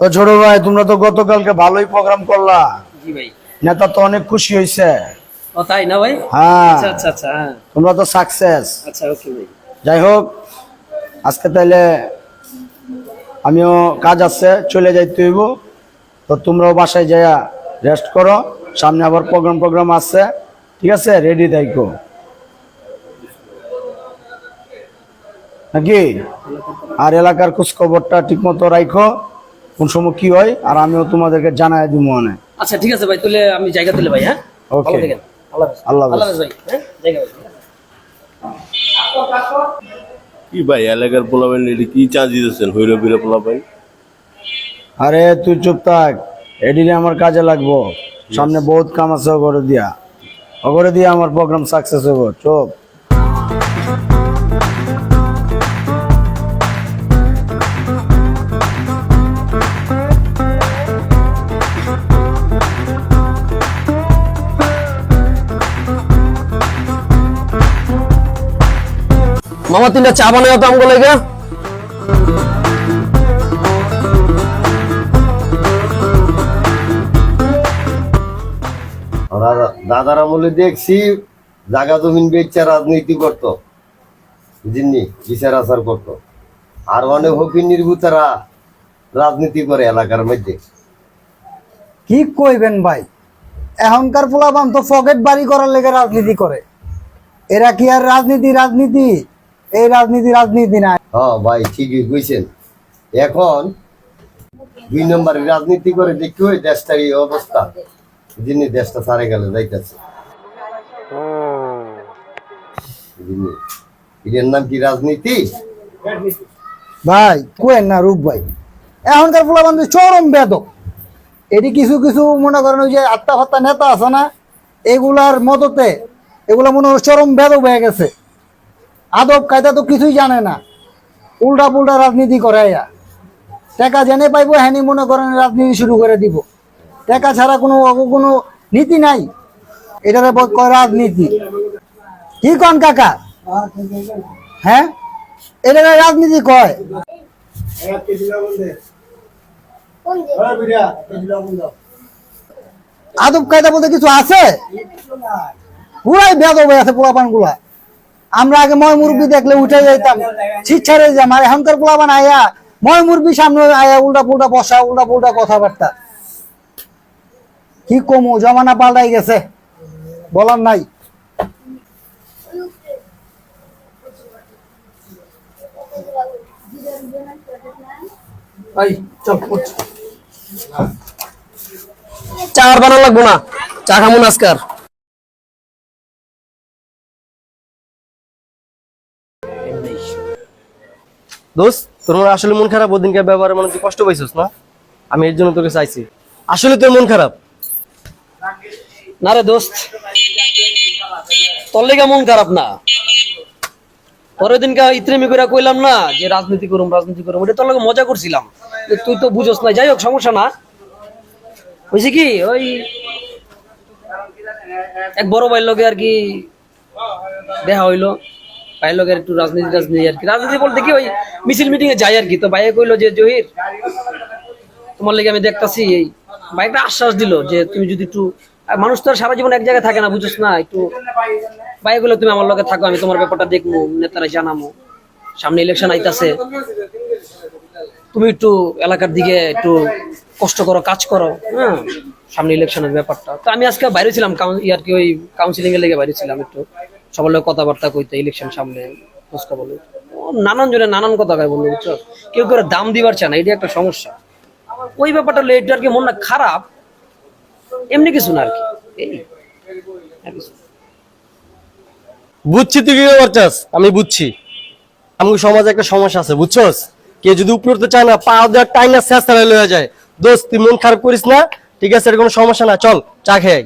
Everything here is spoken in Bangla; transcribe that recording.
তো ছোট ভাই তোমরা তো গতকালকে ভালোই প্রোগ্রাম করলা। জি ভাই। নেতা তো অনেক খুশি হয়েছে। ও তাই না ভাই? হ্যাঁ আচ্ছা আচ্ছা আচ্ছা, হ্যাঁ তোমরা তো সাকসেস। আচ্ছা ওকে ভাই। যাই হোক আজকে তাইলে আমিও কাজ আছে, চলে যাইতে হইব। তো তোমরাও বাসায় যাইয়া রেস্ট করো, সামনে আবার প্রোগ্রাম আছে, ঠিক আছে? রেডি থাইকো নাকি? আর এলাকার খোঁজখবরটা ঠিক মতো রাখো, কোন সময় কি হয়, আর আমিও তোমাদেরকে জানাই দিব মনে। আচ্ছা ঠিক আছে ভাই, তাহলে আমি জায়গা দিলে ভাই। হ্যাঁ ওকে, ভালো থাকেন। আল্লাহ হাফেজ। আল্লাহ আল্লাহ হাফেজ। হাফেজ ভাই। হ্যাঁ জায়গা ভাই। কি ভাই এলাকার পোলাপাইন এটি কি চার্জ দিতেছেন হইলো বিলে পোলাপাইন? আরে তুই চুপ থাক, এদিনে আমার কাজে লাগবো, সামনে বহুত কাম আছে। অগরে দিয়া আমার প্রোগ্রাম সাকসেস হবো। চুপ। মামা তিনটা চা বানাও তো আমগো লাগা। দাদার আমলে দেখছি জাগা জমিন বেচা রাজনীতি করতো, বুঝিনি, বিচার আচার করতো। আর অনেক হকি নির্ভূতারা রাজনীতি করে এলাকার মধ্যে। কি কইবেন ভাই, এখনকার পোলাপান তো পকেট বাড়ি করার লেগে রাজনীতি করে। এরা কি আর রাজনীতি? এই রাজনীতি না। হ্যাঁ ভাই ঠিকই কইছেন। এখন 2 নম্বরের রাজনীতি করে দেখতে হয় দেশটার এই অবস্থা, বুঝিনি, দেশটা সারে গেলে যাইতেছে। এর নাম কি রাজনীতি? ভাই কোয়েন না রূপ ভাই, এখনকার পোলাপান তো চরম বেদক। এটি কিছু কিছু মনে করেন ওই যে আত্মা ফাত্তা নেতা আছে না, এগুলার মততে এগুলা মনে হয় চরম বেদক হয়ে গেছে। আদব কায়দা তো কিছুই জানে না, উল্টা পুল্টা রাজনীতি করে। টাকা জেনে পাইবো হ্যানি মনে করেন রাজনীতি শুরু করে দিব। টাকা ছাড়া কোনো নীতি নাই, এটারে কয় রাজনীতি। কি কন কাকা? হ্যাঁ এটা রাজনীতি কয়? আদব কায়দা বলতে কিছু আছে? পুরাই বেদব হয়ে আছে পোলাপান গুলা। আমরা আগে ময় মুরব্বী দেখলে উঠে যাইতাম, ছিচ্ছারে যাম। আর এখনকার পোলাপান আয়া ময় মুরব্বী সামনে আয়া উল্টা পুল্টা বসা, উল্টা পুল্টা কথাবার্তা। কি কমু, জমানা পাল্টাই গেছে, বলার নাই। ভাই চল চা আর বানানো লাগবো না, চা খামু না আজকার। দোস্ত তোর আসলে মন খারাপ, ওদিনকার ব্যবহারে মনে তুই কষ্ট পাইছিস না? আমি এর জন্য তোকে চাইছি। আসলে তোর মন খারাপ না রে দোস্ত, তোর লেগে মন খারাপ না। পরের দিনকে ইত্রেমি করে কইলাম না যে রাজনীতি করুম, ওটা তোর লগে মজা করছিলাম, তুই তো বুঝোস না। যাই হোক সমস্যা না। হয়েছে কি, ওই এক বড় ভাইয়ের লগে আর কি দেখা হইলো। ভাইয়ের লগে একটু রাজনীতি আর কি, রাজনীতি বলতে কি ওই মিছিল মিটিং এ যাই আর কি। তো ভাইয়ে কইলো যে জহির তোমার লেগে আমি দেখতাছি, এই ভাই একটা আশ্বাস দিল যে তুমি যদি একটু, মানুষ তো আর সারা জীবন এক জায়গায় থাকে না, বুঝছ না, একটু ভাই গুলো তুমি আমার লগে থাকো, আমি তোমার ব্যাপারটা দেখবো, নেতারা জানামো, সামনে ইলেকশন আইতাছে, তুমি একটু এলাকার দিকে একটু কষ্ট করো, কাজ করো, হ্যাঁ, সামনে ইলেকশনের ব্যাপারটা। তো আমি আজকে বাইরে ছিলাম আর কি, ওই কাউন্সিলিং এর লেগে বাইরে ছিলাম, একটু সবার লোক কথাবার্তা কইতে, ইলেকশন সামনে খোঁজকা বলে নানান জনে নানান কথা কয় বললো, বুঝছো, কেউ করে দাম দিবার চায় না, এটা একটা সমস্যা। ওই ব্যাপারটা হলো একটু আর কি মনটা খারাপ, এমনি কিছু না আর কি। বুঝছি তুই কি করছাস, আমি বুঝছি। আমাকে সমাজে একটা সমস্যা আছে, বুঝছস? কেউ যদি উপরে উঠতে চায় না, পা দেওয়ার টাইম না শেষ লয়ে যায়। দোস্ত তুই মন খারাপ করিস না, ঠিক আছে? এর কোনো সমস্যা না, চল চা খেয়ে আই।